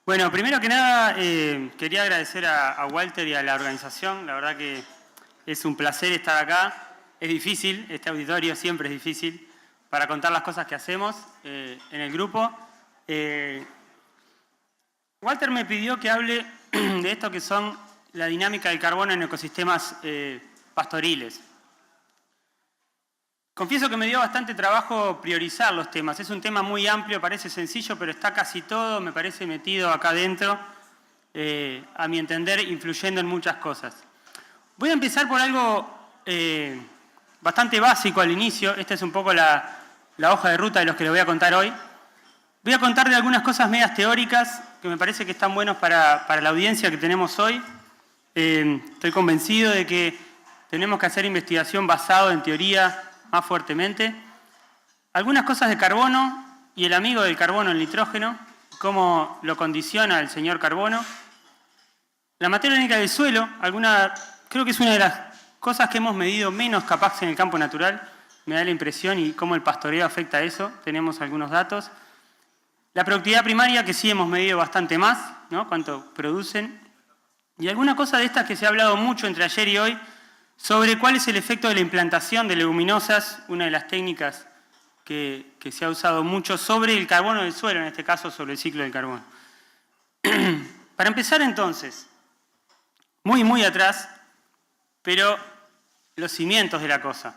Bueno, primero que nada, quería agradecer a Walter y a la organización. La verdad que es un placer estar acá. Es difícil, este auditorio siempre es difícil para contar las cosas que hacemos en el grupo. Walter me pidió que hable de esto que son la dinámica del carbono en ecosistemas pastoriles. Confieso que me dio bastante trabajo priorizar los temas. Es un tema muy amplio, parece sencillo, pero está casi todo, me parece, metido acá adentro, a mi entender, influyendo en muchas cosas. Voy a empezar por algo bastante básico al inicio. Esta es un poco la hoja de ruta de los que les voy a contar hoy. Voy a contar de algunas cosas medias teóricas que me parece que están buenos para la audiencia que tenemos hoy. Estoy convencido de que tenemos que hacer investigación basada en teoría más fuertemente. Algunas cosas de carbono y el amigo del carbono, el nitrógeno, cómo lo condiciona el señor carbono. La materia orgánica del suelo, creo que es una de las cosas que hemos medido menos capaz en el campo natural, me da la impresión, y cómo el pastoreo afecta a eso, tenemos algunos datos. La productividad primaria, que sí hemos medido bastante más, ¿no? Cuánto producen. Y alguna cosa de estas que se ha hablado mucho entre ayer y hoy, sobre cuál es el efecto de la implantación de leguminosas, una de las técnicas que se ha usado mucho sobre el carbono del suelo, en este caso sobre el ciclo del carbono. Para empezar entonces, muy atrás, pero los cimientos de la cosa.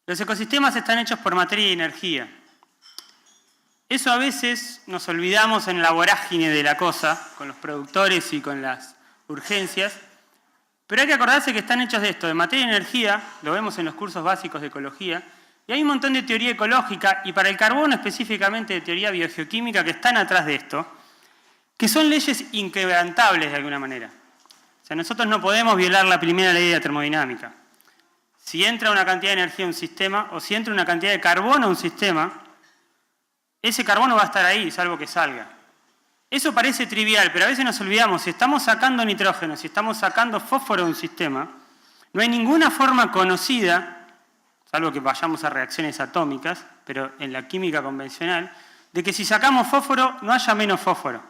Los ecosistemas están hechos por materia y energía. Eso a veces nos olvidamos en la vorágine de la cosa, con los productores y con las urgencias, pero hay que acordarse que están hechos de esto, de materia y energía, lo vemos en los cursos básicos de ecología, y hay un montón de teoría ecológica, y para el carbono específicamente de teoría biogeoquímica, que están atrás de esto, que son leyes inquebrantables de alguna manera. O sea, nosotros no podemos violar la primera ley de la termodinámica. Si entra una cantidad de energía a un sistema, o si entra una cantidad de carbono a un sistema, ese carbono va a estar ahí, salvo que salga. Eso parece trivial, pero a veces nos olvidamos, si estamos sacando nitrógeno, si estamos sacando fósforo de un sistema, no hay ninguna forma conocida, salvo que vayamos a reacciones atómicas, pero en la química convencional, de que si sacamos fósforo no haya menos fósforo,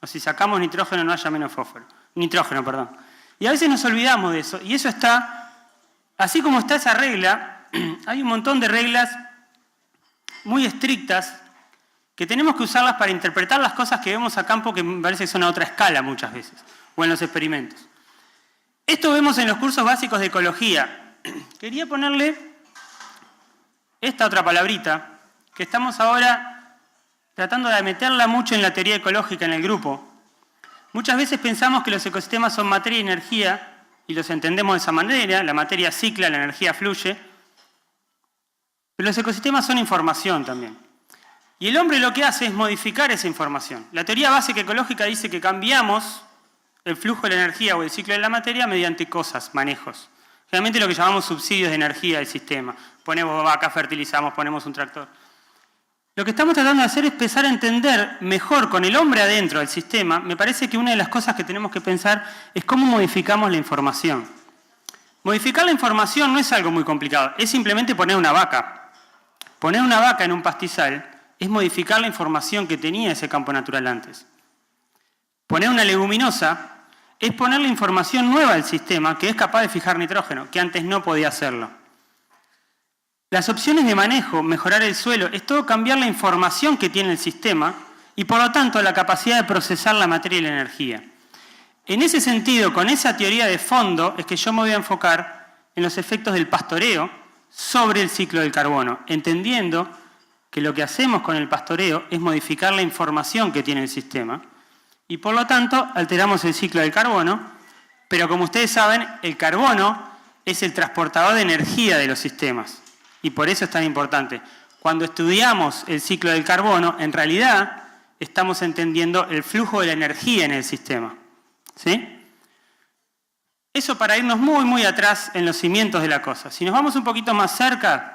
o si sacamos nitrógeno no haya menos nitrógeno, perdón. Y a veces nos olvidamos de eso, y eso está, así como está esa regla, hay un montón de reglas muy estrictas que tenemos que usarlas para interpretar las cosas que vemos a campo, que me parece que son a otra escala muchas veces, o en los experimentos. Esto vemos en los cursos básicos de ecología. Quería ponerle esta otra palabrita, que estamos ahora tratando de meterla mucho en la teoría ecológica en el grupo. Muchas veces pensamos que los ecosistemas son materia y energía, y los entendemos de esa manera, la materia cicla, la energía fluye, pero los ecosistemas son información también. Y el hombre lo que hace es modificar esa información. La teoría básica ecológica dice que cambiamos el flujo de la energía o el ciclo de la materia mediante cosas, manejos. Generalmente lo que llamamos subsidios de energía del sistema. Ponemos vacas, fertilizamos, ponemos un tractor. Lo que estamos tratando de hacer es empezar a entender mejor con el hombre adentro del sistema. Me parece que una de las cosas que tenemos que pensar es cómo modificamos la información. Modificar la información no es algo muy complicado, es simplemente poner una vaca. Poner una vaca en un pastizal es modificar la información que tenía ese campo natural antes. Poner una leguminosa es poner la información nueva al sistema que es capaz de fijar nitrógeno, que antes no podía hacerlo. Las opciones de manejo, mejorar el suelo, es todo cambiar la información que tiene el sistema y por lo tanto la capacidad de procesar la materia y la energía. En ese sentido, con esa teoría de fondo, es que yo me voy a enfocar en los efectos del pastoreo sobre el ciclo del carbono, entendiendo que lo que hacemos con el pastoreo es modificar la información que tiene el sistema y por lo tanto alteramos el ciclo del carbono, pero como ustedes saben, el carbono es el transportador de energía de los sistemas y por eso es tan importante. Cuando estudiamos el ciclo del carbono, en realidad estamos entendiendo el flujo de la energía en el sistema. ¿Sí? Eso para irnos muy atrás en los cimientos de la cosa. Si nos vamos un poquito más cerca,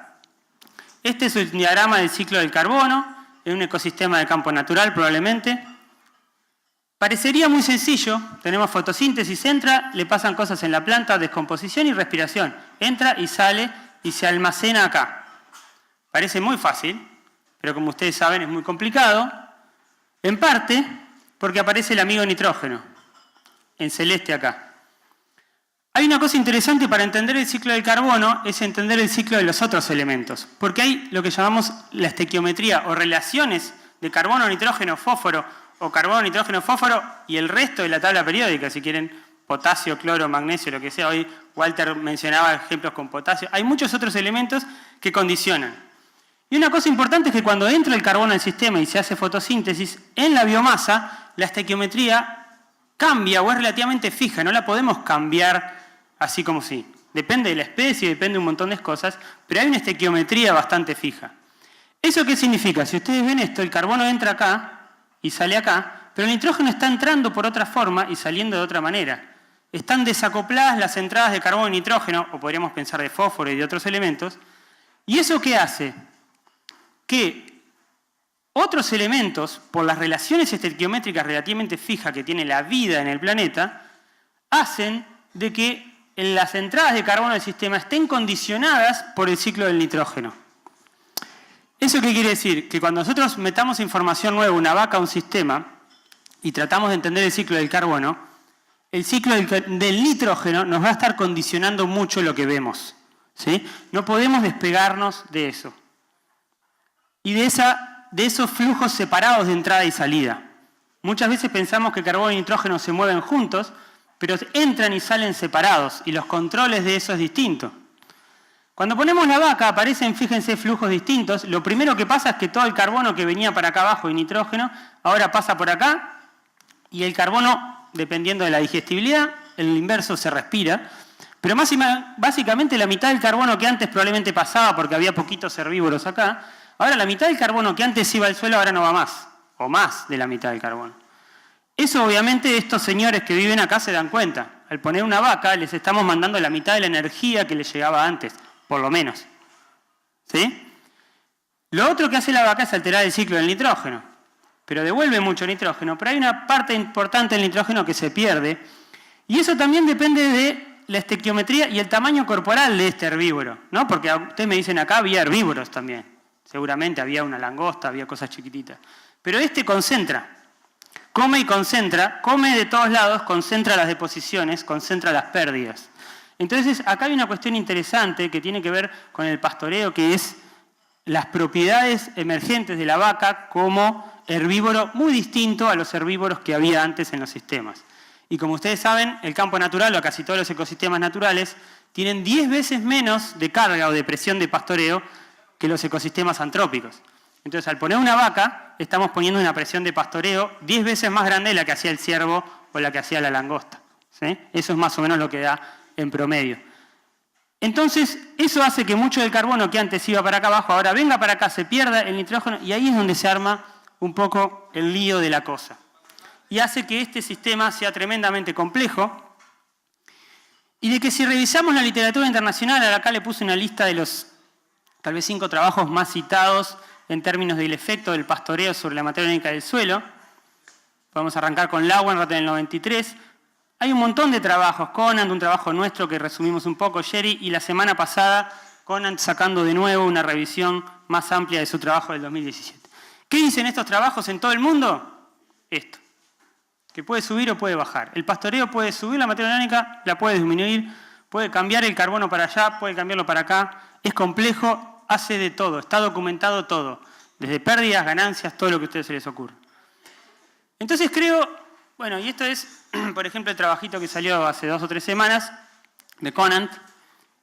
este es el diagrama del ciclo del carbono, en un ecosistema de campo natural probablemente. Parecería muy sencillo, tenemos fotosíntesis, entra, le pasan cosas en la planta, descomposición y respiración. Entra y sale y se almacena acá. Parece muy fácil, pero como ustedes saben es muy complicado. En parte, porque aparece el amigo nitrógeno, en celeste acá. Hay una cosa interesante para entender el ciclo del carbono, es entender el ciclo de los otros elementos, porque hay lo que llamamos la estequiometría o relaciones de carbono, nitrógeno, fósforo, o carbono, nitrógeno, fósforo y el resto de la tabla periódica, si quieren, potasio, cloro, magnesio, lo que sea. Hoy Walter mencionaba ejemplos con potasio. Hay muchos otros elementos que condicionan. Y una cosa importante es que cuando entra el carbono al sistema y se hace fotosíntesis, en la biomasa la estequiometría cambia o es relativamente fija, no la podemos cambiar así como sí. Depende de la especie, depende de un montón de cosas, pero hay una estequiometría bastante fija. ¿Eso qué significa? Si ustedes ven esto, el carbono entra acá y sale acá, pero el nitrógeno está entrando por otra forma y saliendo de otra manera. Están desacopladas las entradas de carbono y nitrógeno, o podríamos pensar de fósforo y de otros elementos. ¿Y eso qué hace? Que otros elementos, por las relaciones estequiométricas relativamente fijas que tiene la vida en el planeta, hacen de que las entradas de carbono del sistema estén condicionadas por el ciclo del nitrógeno. ¿Eso qué quiere decir? Que cuando nosotros metamos información nueva, una vaca a un sistema, y tratamos de entender el ciclo del carbono, el ciclo del nitrógeno nos va a estar condicionando mucho lo que vemos, ¿sí? No podemos despegarnos de eso. Y de esos flujos separados de entrada y salida. Muchas veces pensamos que carbono y nitrógeno se mueven juntos, pero entran y salen separados, y los controles de eso es distinto. Cuando ponemos la vaca aparecen, fíjense, flujos distintos. Lo primero que pasa es que todo el carbono que venía para acá abajo y nitrógeno, ahora pasa por acá, y el carbono, dependiendo de la digestibilidad, el inverso se respira. Pero básicamente la mitad del carbono que antes probablemente pasaba porque había poquitos herbívoros acá, ahora la mitad del carbono que antes iba al suelo ahora no va más, o más de la mitad del carbono. Eso obviamente estos señores que viven acá se dan cuenta. Al poner una vaca les estamos mandando la mitad de la energía que les llegaba antes, por lo menos. ¿Sí? Lo otro que hace la vaca es alterar el ciclo del nitrógeno, pero devuelve mucho nitrógeno, pero hay una parte importante del nitrógeno que se pierde, y eso también depende de la estequiometría y el tamaño corporal de este herbívoro, ¿no? Porque ustedes me dicen acá había herbívoros también, seguramente había una langosta, había cosas chiquititas, pero este concentra, come y concentra, come de todos lados, concentra las deposiciones, concentra las pérdidas. Entonces, acá hay una cuestión interesante que tiene que ver con el pastoreo, que es las propiedades emergentes de la vaca como herbívoro muy distinto a los herbívoros que había antes en los sistemas. Y como ustedes saben, el campo natural o casi todos los ecosistemas naturales tienen 10 veces menos de carga o de presión de pastoreo que los ecosistemas antrópicos. Entonces, al poner una vaca, estamos poniendo una presión de pastoreo 10 veces más grande de la que hacía el ciervo o la que hacía la langosta, ¿sí? Eso es más o menos lo que da en promedio. Entonces, eso hace que mucho del carbono que antes iba para acá abajo, ahora venga para acá, se pierda el nitrógeno, y ahí es donde se arma un poco el lío de la cosa. Y hace que este sistema sea tremendamente complejo, y de que si revisamos la literatura internacional, acá le puse una lista de los tal vez 5 trabajos más citados en términos del efecto del pastoreo sobre la materia orgánica del suelo. Podemos arrancar con Lauenrat en el 93. Hay un montón de trabajos, Conant, un trabajo nuestro que resumimos un poco, Jerry, y la semana pasada Conant sacando de nuevo una revisión más amplia de su trabajo del 2017. ¿Qué dicen estos trabajos en todo el mundo? Esto, que puede subir o puede bajar. El pastoreo puede subir la materia orgánica, la puede disminuir, puede cambiar el carbono para allá, puede cambiarlo para acá. Es complejo, hace de todo, está documentado todo, desde pérdidas, ganancias, todo lo que a ustedes se les ocurra. Entonces creo, bueno, y esto es, por ejemplo, el trabajito que salió hace 2 o 3 semanas de Conant,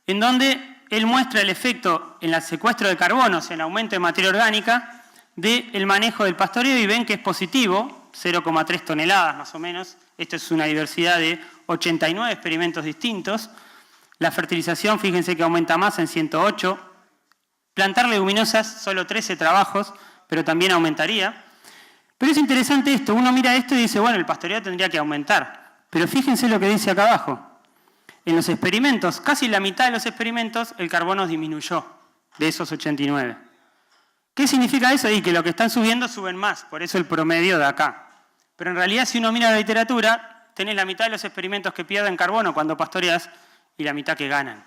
en donde él muestra el efecto en el secuestro de carbono, o sea, en aumento de materia orgánica, del manejo del pastoreo, y ven que es positivo, 0,3 toneladas más o menos. Esto es una diversidad de 89 experimentos distintos. La fertilización, fíjense que aumenta más en 108. Plantar leguminosas, solo 13 trabajos, pero también aumentaría. Pero es interesante esto, uno mira esto y dice, bueno, el pastoreo tendría que aumentar. Pero fíjense lo que dice acá abajo. En los experimentos, casi la mitad de los experimentos, el carbono disminuyó de esos 89. ¿Qué significa eso? Y que lo que están subiendo suben más, por eso el promedio de acá. Pero en realidad, si uno mira la literatura, tenés la mitad de los experimentos que pierden carbono cuando pastoreas y la mitad que ganan.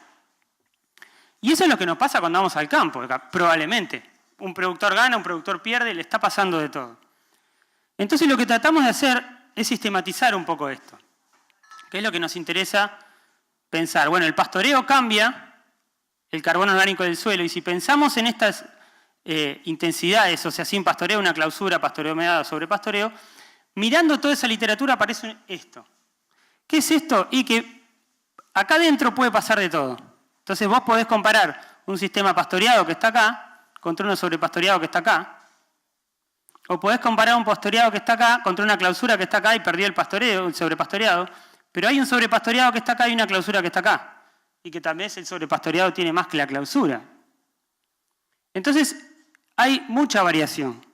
Y eso es lo que nos pasa cuando vamos al campo, probablemente. Un productor gana, un productor pierde, le está pasando de todo. Entonces lo que tratamos de hacer es sistematizar un poco esto, que es lo que nos interesa pensar. Bueno, el pastoreo cambia el carbono orgánico del suelo, y si pensamos en estas intensidades, o sea, sin pastoreo, una clausura, pastoreo humedad, sobrepastoreo, mirando toda esa literatura aparece esto. ¿Qué es esto? Y que acá adentro puede pasar de todo. Entonces vos podés comparar un sistema pastoreado que está acá contra uno sobrepastoreado que está acá, o podés comparar un pastoreado que está acá contra una clausura que está acá y perdió el pastoreo, el sobrepastoreado, pero hay un sobrepastoreado que está acá y una clausura que está acá, y que también el sobrepastoreado tiene más que la clausura. Entonces, hay mucha variación.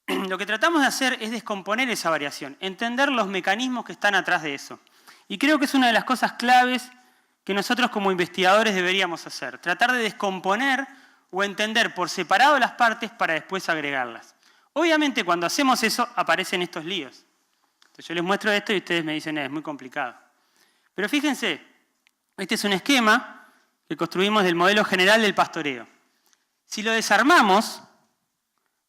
Lo que tratamos de hacer es descomponer esa variación, entender los mecanismos que están atrás de eso. Y creo que es una de las cosas claves que nosotros como investigadores deberíamos hacer, tratar de descomponer o entender por separado las partes para después agregarlas. Obviamente, cuando hacemos eso, aparecen estos líos. Entonces, yo les muestro esto y ustedes me dicen, es muy complicado. Pero fíjense, este es un esquema que construimos del modelo general del pastoreo. Si lo desarmamos,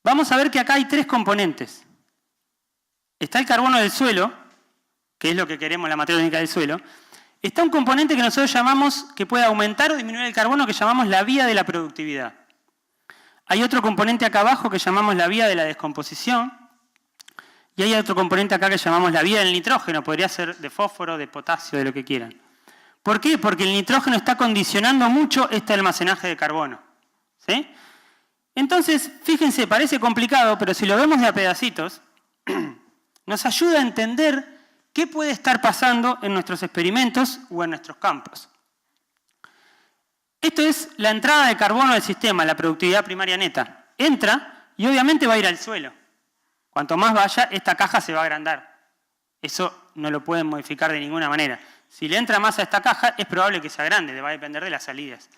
vamos a ver que acá hay tres componentes. Está el carbono del suelo, que es lo que queremos, la materia orgánica del suelo. Está un componente que nosotros llamamos, que puede aumentar o disminuir el carbono, que llamamos la vía de la productividad. Hay otro componente acá abajo que llamamos la vía de la descomposición. Y hay otro componente acá que llamamos la vía del nitrógeno. Podría ser de fósforo, de potasio, de lo que quieran. ¿Por qué? Porque el nitrógeno está condicionando mucho este almacenaje de carbono. ¿Sí? Entonces, fíjense, parece complicado, pero si lo vemos de a pedacitos, nos ayuda a entender qué puede estar pasando en nuestros experimentos o en nuestros campos. Esto es la entrada de carbono del sistema, la productividad primaria neta. Entra y obviamente va a ir al suelo. Cuanto más vaya, esta caja se va a agrandar. Eso no lo pueden modificar de ninguna manera. Si le entra más a esta caja, es probable que se agrande, va a depender de las salidas.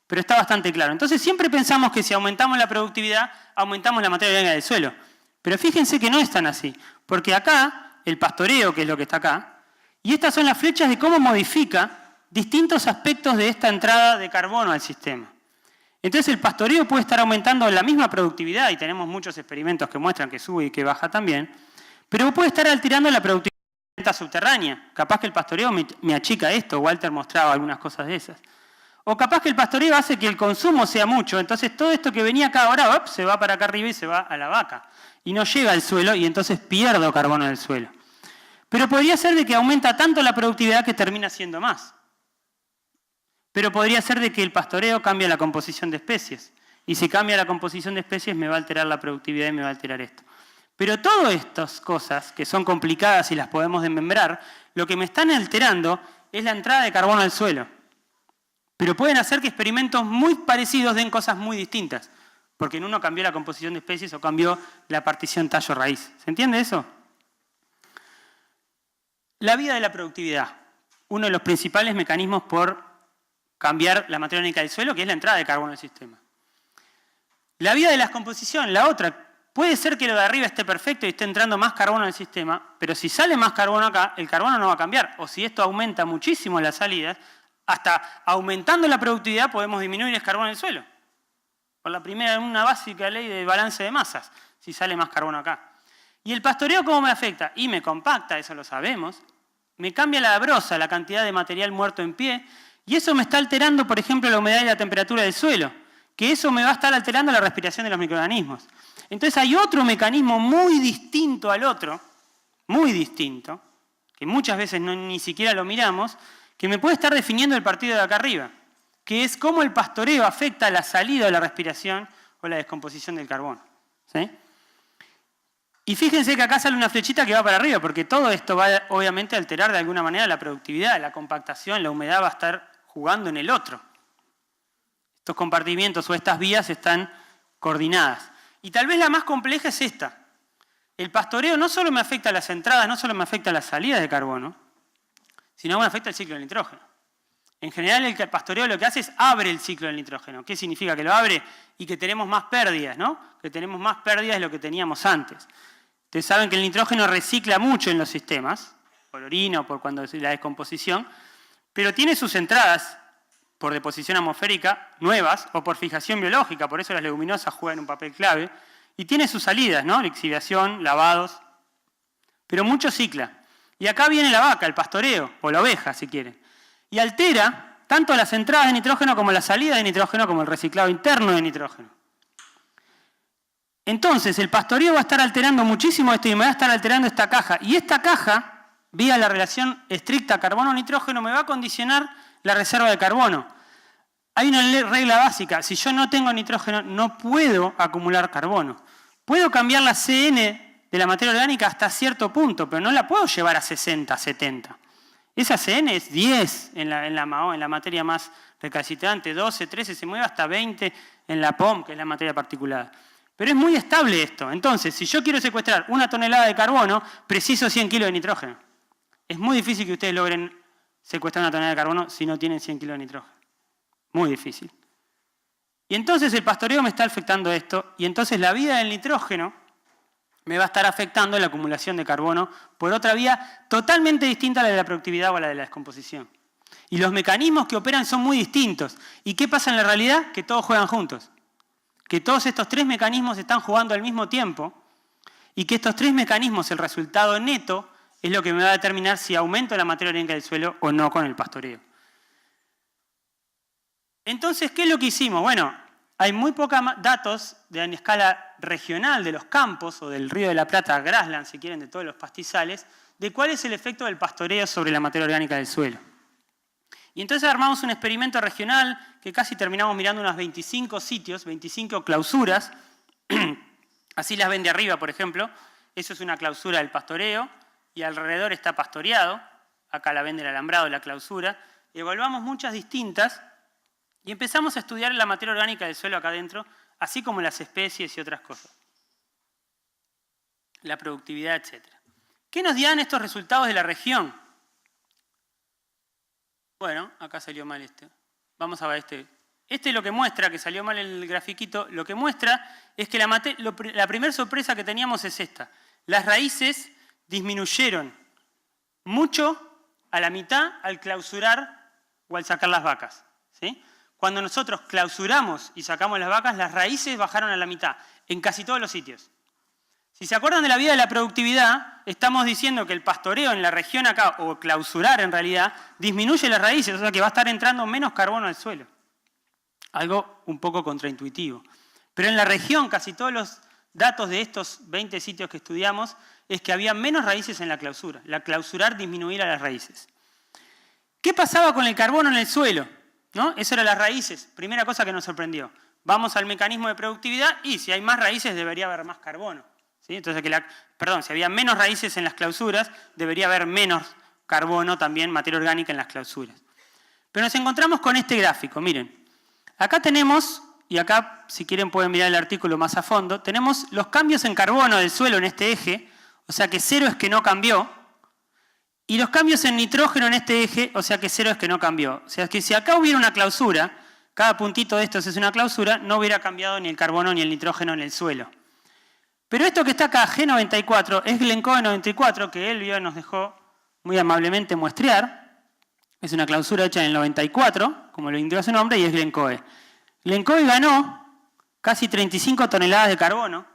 Pero está bastante claro. Entonces siempre pensamos que si aumentamos la productividad, aumentamos la materia orgánica del suelo. Pero fíjense que no es tan así. Porque acá, el pastoreo, que es lo que está acá, y estas son las flechas de cómo modifica distintos aspectos de esta entrada de carbono al sistema. Entonces el pastoreo puede estar aumentando la misma productividad, y tenemos muchos experimentos que muestran que sube y que baja también, pero puede estar alterando la productividad subterránea. Capaz que el pastoreo me achica esto, Walter mostraba algunas cosas de esas. O capaz que el pastoreo hace que el consumo sea mucho, entonces todo esto que venía acá ahora se va para acá arriba y se va a la vaca. Y no llega al suelo y entonces pierdo carbono del suelo. Pero podría ser de que aumenta tanto la productividad que termina siendo más. Pero podría ser de que el pastoreo cambia la composición de especies. Y si cambia la composición de especies me va a alterar la productividad y me va a alterar esto. Pero todas estas cosas, que son complicadas y las podemos desmembrar, lo que me están alterando es la entrada de carbono al suelo. Pero pueden hacer que experimentos muy parecidos den cosas muy distintas. Porque en uno cambió la composición de especies o cambió la partición tallo-raíz. ¿Se entiende eso? La vida de la productividad. Uno de los principales mecanismos por cambiar la materia orgánica del suelo, que es la entrada de carbono al sistema. La vida de la descomposición, la otra. Puede ser que lo de arriba esté perfecto y esté entrando más carbono al sistema, pero si sale más carbono acá, el carbono no va a cambiar. O si esto aumenta muchísimo las salidas, hasta aumentando la productividad podemos disminuir el carbono en el suelo. Por una básica ley de balance de masas, si sale más carbono acá. ¿Y el pastoreo cómo me afecta? Y me compacta, eso lo sabemos. Me cambia la brosa, la cantidad de material muerto en pie, y eso me está alterando, por ejemplo, la humedad y la temperatura del suelo, que eso me va a estar alterando la respiración de los microorganismos. Entonces hay otro mecanismo muy distinto al otro, muy distinto, que muchas veces ni siquiera lo miramos, que me puede estar definiendo el partido de acá arriba, que es cómo el pastoreo afecta la salida de la respiración o la descomposición del carbono. ¿Sí? Y fíjense que acá sale una flechita que va para arriba, porque todo esto va obviamente a alterar de alguna manera la productividad, la compactación, la humedad va a estar jugando en el otro. Estos compartimientos o estas vías están coordinadas. Y tal vez la más compleja es esta. El pastoreo no solo me afecta a las entradas, no solo me afecta a las salidas de carbono, sino me afecta al ciclo del nitrógeno. En general, el pastoreo lo que hace es abre el ciclo del nitrógeno. ¿Qué significa? Que lo abre y que tenemos más pérdidas, ¿no? Que tenemos más pérdidas de lo que teníamos antes. Ustedes saben que el nitrógeno recicla mucho en los sistemas, por orina o por cuando es la descomposición, pero tiene sus entradas por deposición atmosférica nuevas o por fijación biológica, por eso las leguminosas juegan un papel clave, Y tiene sus salidas, ¿no? Lixiviación, lavados, pero mucho cicla. Y acá viene la vaca, el pastoreo, o la oveja, si quieren. Y altera tanto las entradas de nitrógeno como la salida de nitrógeno, como el reciclado interno de nitrógeno. Entonces, el pastoreo va a estar alterando muchísimo esto y me va a estar alterando esta caja. Y esta caja, vía la relación estricta carbono-nitrógeno, me va a condicionar la reserva de carbono. Hay una regla básica. Si yo no tengo nitrógeno, no puedo acumular carbono. Puedo cambiar la CN de la materia orgánica hasta cierto punto, pero no la puedo llevar a 60, 70. Esa CN es 10 en la materia más recalcitrante, 12, 13, se mueve hasta 20 en la POM, que es la materia particulada. Pero es muy estable esto. Entonces, si yo quiero secuestrar 1 tonelada de carbono, preciso 100 kilos de nitrógeno. Es muy difícil que ustedes logren secuestrar 1 tonelada de carbono si no tienen 100 kilos de nitrógeno. Muy difícil. Y entonces el pastoreo me está afectando esto, y entonces la vida del nitrógeno me va a estar afectando la acumulación de carbono por otra vía totalmente distinta a la de la productividad o a la de la descomposición. Y los mecanismos que operan son muy distintos. ¿Y qué pasa en la realidad? Que todos juegan juntos. Que todos estos 3 mecanismos están jugando al mismo tiempo y que estos 3 mecanismos, el resultado neto, es lo que me va a determinar si aumento la materia orgánica del suelo o no con el pastoreo. Entonces, ¿qué es lo que hicimos? Bueno, hay muy pocos datos en escala regional de los campos o del Río de la Plata, Grassland, si quieren, de todos los pastizales, de cuál es el efecto del pastoreo sobre la materia orgánica del suelo. Y entonces armamos un experimento regional que casi terminamos mirando unos 25 sitios, 25 clausuras. Así las ven de arriba, por ejemplo. Eso es una clausura del pastoreo y alrededor está pastoreado. Acá la ven del alambrado, la clausura. Evaluamos muchas distintas y empezamos a estudiar la materia orgánica del suelo acá adentro, así como las especies y otras cosas. La productividad, etc. ¿Qué nos dan estos resultados de la región? Bueno, acá salió mal este. Vamos a ver este. Este lo que muestra, que salió mal el grafiquito, lo que muestra es que la primera sorpresa que teníamos es esta. Las raíces disminuyeron mucho a la mitad al clausurar o al sacar las vacas, ¿sí? Cuando nosotros clausuramos y sacamos las vacas, las raíces bajaron a la mitad, en casi todos los sitios. Si se acuerdan de la vida de la productividad, estamos diciendo que el pastoreo en la región acá, o clausurar en realidad, disminuye las raíces, o sea que va a estar entrando menos carbono al suelo. Algo un poco contraintuitivo. Pero en la región, casi todos los datos de estos 20 sitios que estudiamos, es que había menos raíces en la clausura. La clausurar disminuía las raíces. ¿Qué pasaba con el carbono en el suelo? ¿No? Eso eran las raíces. Primera cosa que nos sorprendió. Vamos al mecanismo de productividad y si hay más raíces debería haber más carbono. ¿Sí? Entonces, si había menos raíces en las clausuras, debería haber menos carbono también, materia orgánica en las clausuras. Pero nos encontramos con este gráfico, miren. Acá tenemos, y acá si quieren pueden mirar el artículo más a fondo, tenemos los cambios en carbono del suelo en este eje, o sea que 0 es que no cambió, y los cambios en nitrógeno en este eje, o sea que 0 es que no cambió. O sea que si acá hubiera una clausura, cada puntito de estos es una clausura, no hubiera cambiado ni el carbono ni el nitrógeno en el suelo. Pero esto que está acá, G94, es Glencoe 94, que Elvio nos dejó muy amablemente muestrear. Es una clausura hecha en el 94, como lo indica su nombre, y es Glencoe. Glencoe ganó casi 35 toneladas de carbono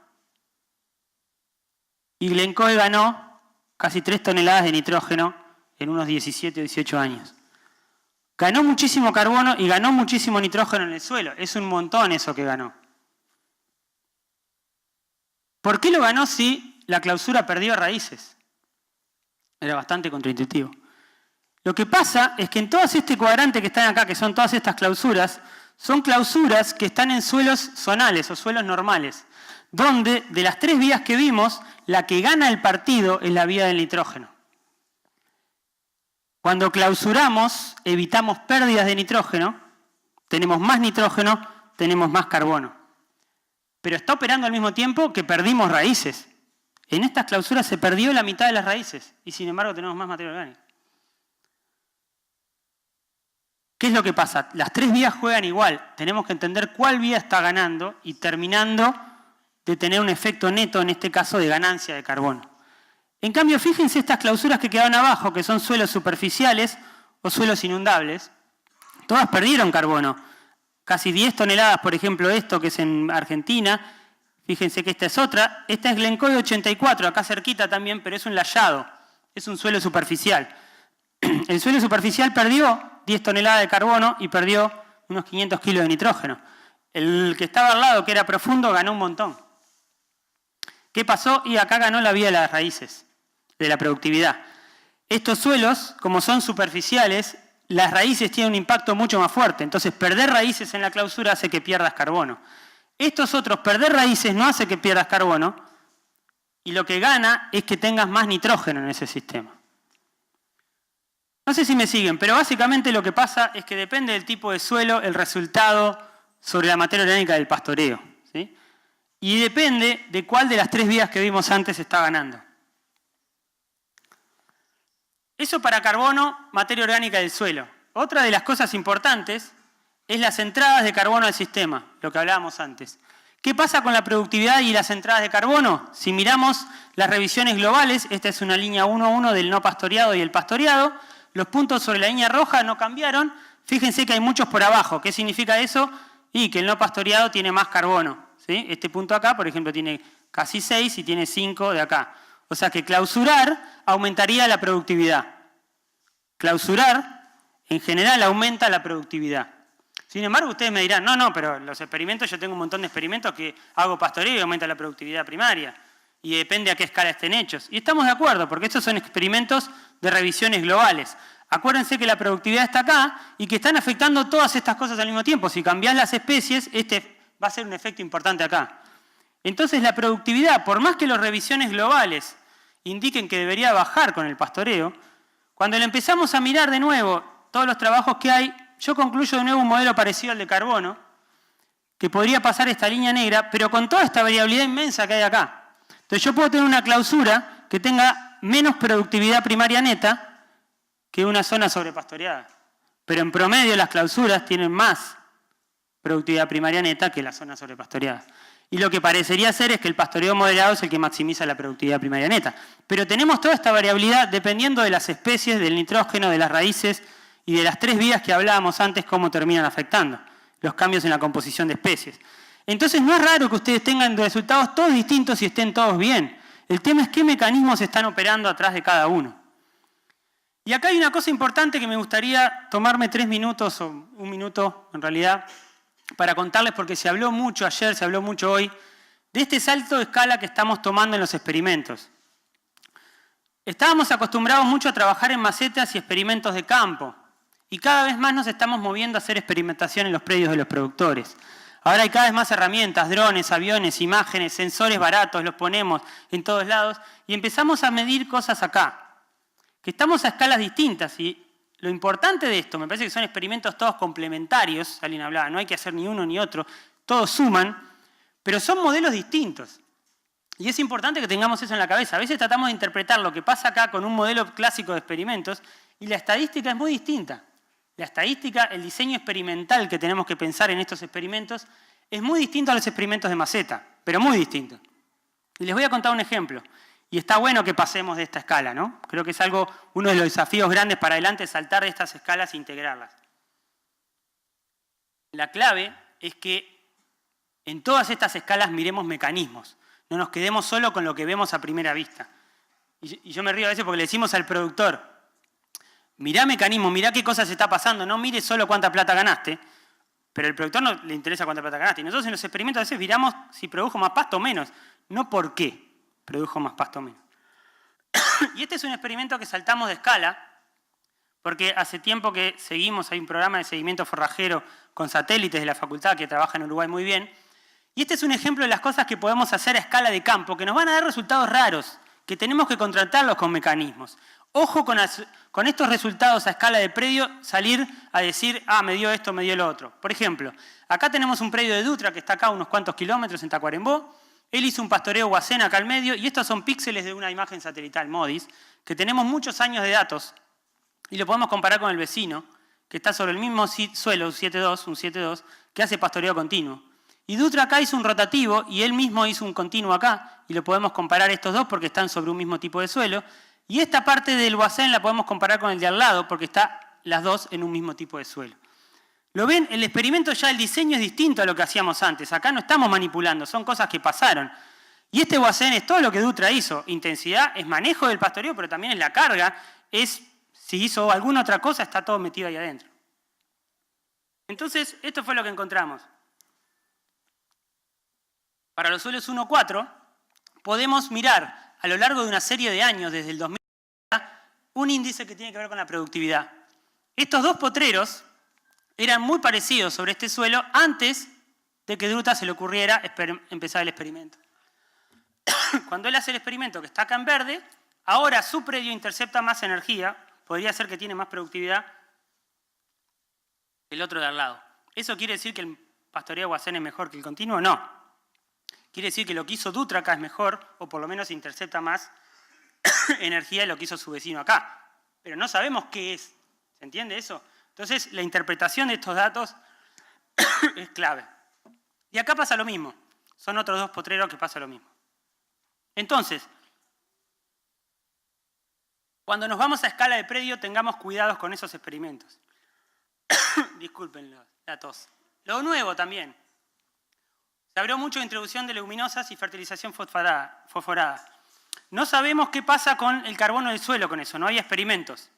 y Glencoe ganó casi 3 toneladas de nitrógeno en unos 17 o 18 años. Ganó muchísimo carbono y ganó muchísimo nitrógeno en el suelo. Es un montón eso que ganó. ¿Por qué lo ganó si la clausura perdió raíces? Era bastante contraintuitivo. Lo que pasa es que en todo este cuadrante que están acá, que son todas estas clausuras, son clausuras que están en suelos zonales o suelos normales, donde de las 3 vías que vimos, la que gana el partido es la vía del nitrógeno. Cuando clausuramos, evitamos pérdidas de nitrógeno, tenemos más nitrógeno, tenemos más carbono. Pero está operando al mismo tiempo que perdimos raíces. En estas clausuras se perdió la mitad de las raíces y sin embargo tenemos más materia orgánica. ¿Qué es lo que pasa? Las 3 vías juegan igual. Tenemos que entender cuál vía está ganando y terminando de tener un efecto neto, en este caso, de ganancia de carbono. En cambio, fíjense estas clausuras que quedaron abajo, que son suelos superficiales o suelos inundables. Todas perdieron carbono. Casi 10 toneladas, por ejemplo, esto que es en Argentina. Fíjense que esta es otra. Esta es Glencoe 84, acá cerquita también, pero es un layado. Es un suelo superficial. El suelo superficial perdió 10 toneladas de carbono y perdió unos 500 kilos de nitrógeno. El que estaba al lado, que era profundo, ganó un montón. ¿Qué pasó? Y acá ganó la vía de las raíces, de la productividad. Estos suelos, como son superficiales, las raíces tienen un impacto mucho más fuerte. Entonces, perder raíces en la clausura hace que pierdas carbono. Estos otros, perder raíces no hace que pierdas carbono, y lo que gana es que tengas más nitrógeno en ese sistema. No sé si me siguen, pero básicamente lo que pasa es que depende del tipo de suelo el resultado sobre la materia orgánica del pastoreo, ¿sí? Y depende de cuál de las 3 vías que vimos antes está ganando. Eso para carbono, materia orgánica del suelo. Otra de las cosas importantes es las entradas de carbono al sistema, lo que hablábamos antes. ¿Qué pasa con la productividad y las entradas de carbono? Si miramos las revisiones globales, esta es una línea 1-1 del no pastoreado y el pastoreado, los puntos sobre la línea roja no cambiaron. Fíjense que hay muchos por abajo. ¿Qué significa eso? Y que el no pastoreado tiene más carbono, ¿sí? Este punto acá, por ejemplo, tiene casi 6 y tiene 5 de acá. O sea que clausurar aumentaría la productividad. Clausurar, en general, aumenta la productividad. Sin embargo, ustedes me dirán, no, pero los experimentos, yo tengo un montón de experimentos que hago pastoreo y aumenta la productividad primaria. Y depende a qué escala estén hechos. Y estamos de acuerdo, porque estos son experimentos de revisiones globales. Acuérdense que la productividad está acá y que están afectando todas estas cosas al mismo tiempo. Si cambiás las especies, este va a ser un efecto importante acá. Entonces la productividad, por más que las revisiones globales indiquen que debería bajar con el pastoreo, cuando le empezamos a mirar de nuevo todos los trabajos que hay, yo concluyo de nuevo un modelo parecido al de carbono, que podría pasar esta línea negra, pero con toda esta variabilidad inmensa que hay acá. Entonces yo puedo tener una clausura que tenga menos productividad primaria neta que una zona sobrepastoreada. Pero en promedio las clausuras tienen más productividad primaria neta que las zonas sobrepastoreadas. Y lo que parecería ser es que el pastoreo moderado es el que maximiza la productividad primaria neta. Pero tenemos toda esta variabilidad dependiendo de las especies, del nitrógeno, de las raíces y de las 3 vías que hablábamos antes, cómo terminan afectando los cambios en la composición de especies. Entonces no es raro que ustedes tengan resultados todos distintos y estén todos bien. El tema es qué mecanismos están operando atrás de cada uno. Y acá hay una cosa importante que me gustaría tomarme 3 minutos, o 1 minuto en realidad, para contarles, porque se habló mucho ayer, se habló mucho hoy, de este salto de escala que estamos tomando en los experimentos. Estábamos acostumbrados mucho a trabajar en macetas y experimentos de campo, y cada vez más nos estamos moviendo a hacer experimentación en los predios de los productores. Ahora hay cada vez más herramientas, drones, aviones, imágenes, sensores baratos, los ponemos en todos lados y empezamos a medir cosas acá, que estamos a escalas distintas. Y lo importante de esto, me parece que son experimentos todos complementarios, alguien hablaba, no hay que hacer ni uno ni otro, todos suman, pero son modelos distintos. Y es importante que tengamos eso en la cabeza. A veces tratamos de interpretar lo que pasa acá con un modelo clásico de experimentos y la estadística es muy distinta. La estadística, el diseño experimental que tenemos que pensar en estos experimentos es muy distinto a los experimentos de maceta, pero muy distinto. Y les voy a contar un ejemplo. Y está bueno que pasemos de esta escala, ¿no? Creo que es uno de los desafíos grandes para adelante, saltar de estas escalas e integrarlas. La clave es que en todas estas escalas miremos mecanismos. No nos quedemos solo con lo que vemos a primera vista. Y yo me río a veces porque le decimos al productor, mirá mecanismos, mirá qué cosas está pasando, no mires solo cuánta plata ganaste, pero al productor no le interesa cuánta plata ganaste. Y nosotros en los experimentos a veces miramos si produjo más pasto o menos, no por qué produjo más pasto o menos. Y este es un experimento que saltamos de escala, porque hace tiempo que seguimos, hay un programa de seguimiento forrajero con satélites de la facultad que trabaja en Uruguay muy bien, y este es un ejemplo de las cosas que podemos hacer a escala de campo, que nos van a dar resultados raros, que tenemos que contratarlos con mecanismos. Ojo con estos resultados a escala de predio, salir a decir, me dio esto, me dio lo otro. Por ejemplo, acá tenemos un predio de Dutra que está acá a unos cuantos kilómetros en Tacuarembó. Él hizo un pastoreo Guacén acá al medio y estos son píxeles de una imagen satelital MODIS, que tenemos muchos años de datos y lo podemos comparar con el vecino, que está sobre el mismo suelo, un 7.2, que hace pastoreo continuo. Y Dutra acá hizo un rotativo y él mismo hizo un continuo acá y lo podemos comparar estos dos porque están sobre un mismo tipo de suelo. Y esta parte del Guacén la podemos comparar con el de al lado porque están las dos en un mismo tipo de suelo. ¿Lo ven? El experimento ya, el diseño es distinto a lo que hacíamos antes. Acá no estamos manipulando, son cosas que pasaron. Y este Wasén es todo lo que Dutra hizo. Intensidad es manejo del pastoreo, pero también es la carga. Es si hizo alguna otra cosa, está todo metido ahí adentro. Entonces, esto fue lo que encontramos. Para los suelos 1-4, podemos mirar a lo largo de una serie de años, desde el 2000, un índice que tiene que ver con la productividad. Estos dos potreros eran muy parecidos sobre este suelo antes de que Dutra se le ocurriera empezar el experimento. Cuando él hace el experimento que está acá en verde, ahora su predio intercepta más energía, podría ser que tiene más productividad que el otro de al lado. ¿Eso quiere decir que el pastoreo Wasén es mejor que el continuo? No. Quiere decir que lo que hizo Dutra acá es mejor, o por lo menos intercepta más energía de lo que hizo su vecino acá. Pero no sabemos qué es. ¿Se entiende eso? Entonces, la interpretación de estos datos es clave. Y acá pasa lo mismo. Son otros dos potreros que pasa lo mismo. Entonces, cuando nos vamos a escala de predio, tengamos cuidados con esos experimentos. Disculpen la tos. Lo nuevo también. Se habló mucho de introducción de leguminosas y fertilización fosforada. No sabemos qué pasa con el carbono del suelo con eso, no hay experimentos.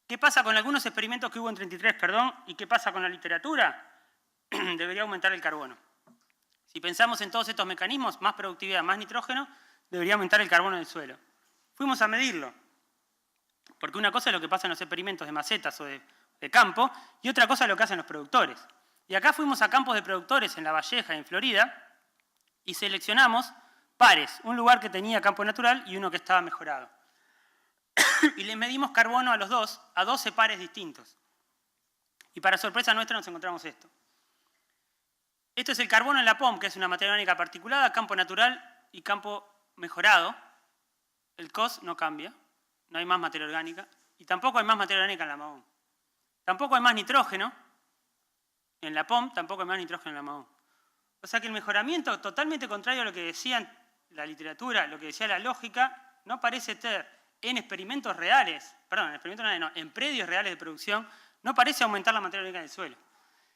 ¿Qué pasa con algunos experimentos que hubo en 33, y qué pasa con la literatura? Debería aumentar el carbono. Si pensamos en todos estos mecanismos, más productividad, más nitrógeno, debería aumentar el carbono del suelo. Fuimos a medirlo, porque una cosa es lo que pasa en los experimentos de macetas o de campo, y otra cosa es lo que hacen los productores. Y acá fuimos a campos de productores en La Valleja, en Florida, y seleccionamos pares, un lugar que tenía campo natural y uno que estaba mejorado. Y les medimos carbono a los dos, a 12 pares distintos. Y para sorpresa nuestra nos encontramos esto. Esto es el carbono en la POM, que es una materia orgánica particulada, campo natural y campo mejorado. El COS no cambia, no hay más materia orgánica, y tampoco hay más materia orgánica en la MAOM. Tampoco hay más nitrógeno en la POM, tampoco hay más nitrógeno en la MAOM. O sea que el mejoramiento, totalmente contrario a lo que decían la literatura, lo que decía la lógica, no parece ser en experimentos reales, en predios reales de producción, no parece aumentar la materia orgánica del suelo.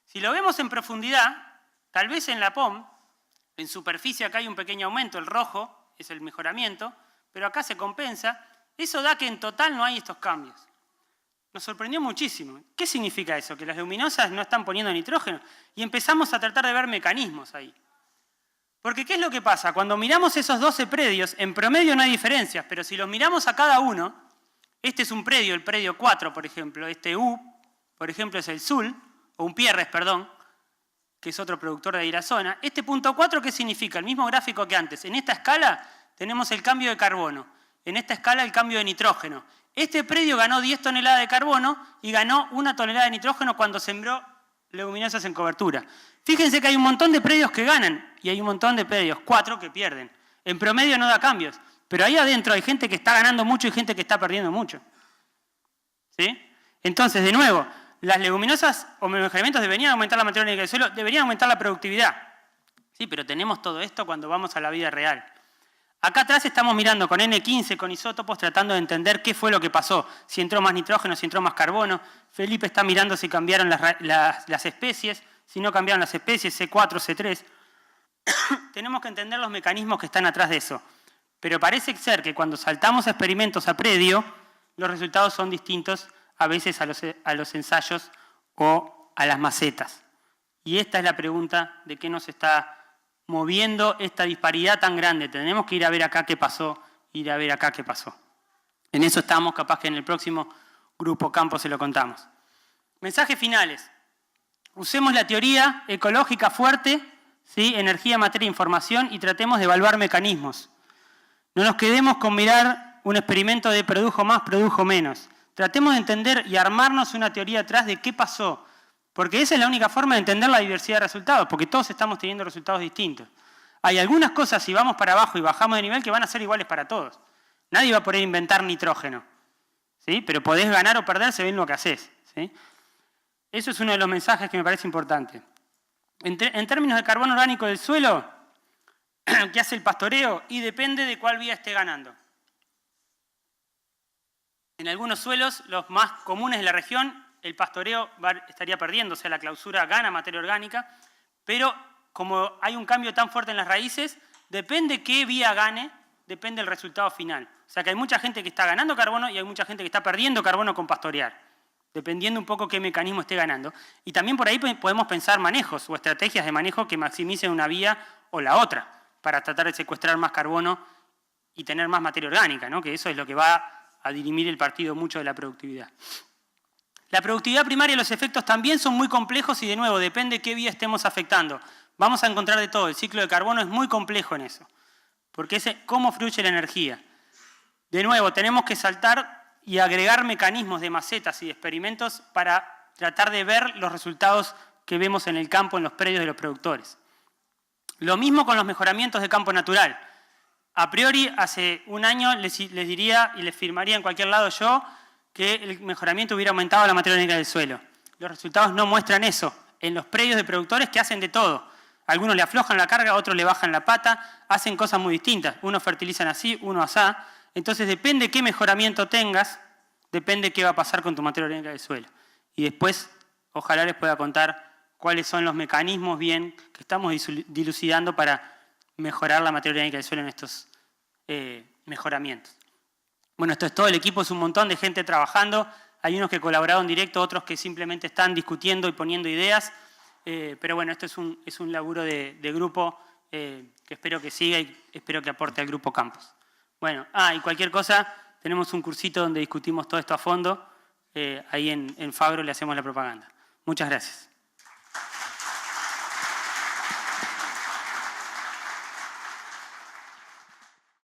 Si lo vemos en profundidad, tal vez en la POM, en superficie acá hay un pequeño aumento, el rojo es el mejoramiento, pero acá se compensa, eso da que en total no hay estos cambios. Nos sorprendió muchísimo. ¿Qué significa eso? Que las leguminosas no están poniendo nitrógeno. Y empezamos a tratar de ver mecanismos ahí. Porque ¿qué es lo que pasa? Cuando miramos esos 12 predios, en promedio no hay diferencias, pero si los miramos a cada uno, este es un predio, el predio 4, por ejemplo, este U, por ejemplo, es el SUL, o un Pierres, perdón, que es otro productor de ahí la zona. Este punto 4, ¿qué significa? El mismo gráfico que antes. En esta escala tenemos el cambio de carbono, en esta escala el cambio de nitrógeno. Este predio ganó 10 toneladas de carbono y ganó 1 tonelada de nitrógeno cuando sembró leguminosas en cobertura. Fíjense que hay un montón de predios que ganan y hay un montón de predios, 4 que pierden. En promedio no da cambios, pero ahí adentro hay gente que está ganando mucho y gente que está perdiendo mucho. ¿Sí? Entonces, de nuevo, las leguminosas o mejoramientos deberían aumentar la materia orgánica del suelo, deberían aumentar la productividad. Sí, pero tenemos todo esto cuando vamos a la vida real. Acá atrás estamos mirando con N15, con isótopos, tratando de entender qué fue lo que pasó. Si entró más nitrógeno, si entró más carbono. Felipe está mirando si cambiaron las especies, si no cambiaron las especies, C4, C3. Tenemos que entender los mecanismos que están atrás de eso. Pero parece ser que cuando saltamos experimentos a predio, los resultados son distintos a veces a los ensayos o a las macetas. Y esta es la pregunta de qué nos está moviendo esta disparidad tan grande. Tenemos que ir a ver acá qué pasó, ir a ver acá qué pasó. En eso estamos, capaz que en el próximo grupo campo se lo contamos. Mensajes finales. Usemos la teoría ecológica fuerte, ¿sí? Energía, materia, información, y tratemos de evaluar mecanismos. No nos quedemos con mirar un experimento de produjo más, produjo menos. Tratemos de entender y armarnos una teoría atrás de qué pasó. Porque esa es la única forma de entender la diversidad de resultados, porque todos estamos teniendo resultados distintos. Hay algunas cosas, si vamos para abajo y bajamos de nivel, que van a ser iguales para todos. Nadie va a poder inventar nitrógeno, ¿sí? Pero podés ganar o perder según lo que haces, ¿sí? Eso es uno de los mensajes que me parece importante. En términos de carbono orgánico del suelo, ¿qué hace el pastoreo? Y depende de cuál vía esté ganando. En algunos suelos, los más comunes de la región, el pastoreo estaría perdiendo, o sea, la clausura gana materia orgánica, pero como hay un cambio tan fuerte en las raíces, depende qué vía gane, depende el resultado final. O sea que hay mucha gente que está ganando carbono y hay mucha gente que está perdiendo carbono con pastorear, dependiendo un poco qué mecanismo esté ganando. Y también por ahí podemos pensar manejos o estrategias de manejo que maximicen una vía o la otra, para tratar de secuestrar más carbono y tener más materia orgánica, ¿no? Que eso es lo que va a dirimir el partido mucho de la productividad. La productividad primaria y los efectos también son muy complejos y, de nuevo, depende qué vía estemos afectando. Vamos a encontrar de todo. El ciclo de carbono es muy complejo en eso, porque es cómo fluye la energía. De nuevo, tenemos que saltar y agregar mecanismos de macetas y de experimentos para tratar de ver los resultados que vemos en el campo, en los predios de los productores. Lo mismo con los mejoramientos de campo natural. A priori, hace un año les diría y les firmaría en cualquier lado yo que el mejoramiento hubiera aumentado la materia orgánica del suelo. Los resultados no muestran eso. En los predios de productores que hacen de todo. Algunos le aflojan la carga, otros le bajan la pata, hacen cosas muy distintas. Unos fertilizan así, uno asá. Entonces depende qué mejoramiento tengas, depende qué va a pasar con tu materia orgánica del suelo. Y después, ojalá les pueda contar cuáles son los mecanismos bien que estamos dilucidando para mejorar la materia orgánica del suelo en estos mejoramientos. Bueno, esto es todo. El equipo es un montón de gente trabajando. Hay unos que colaboraron directo, otros que simplemente están discutiendo y poniendo ideas. Pero bueno, esto es un laburo de grupo que espero que siga y espero que aporte al Grupo Campos. Bueno, y cualquier cosa, tenemos un cursito donde discutimos todo esto a fondo. Ahí en Fagro le hacemos la propaganda. Muchas gracias.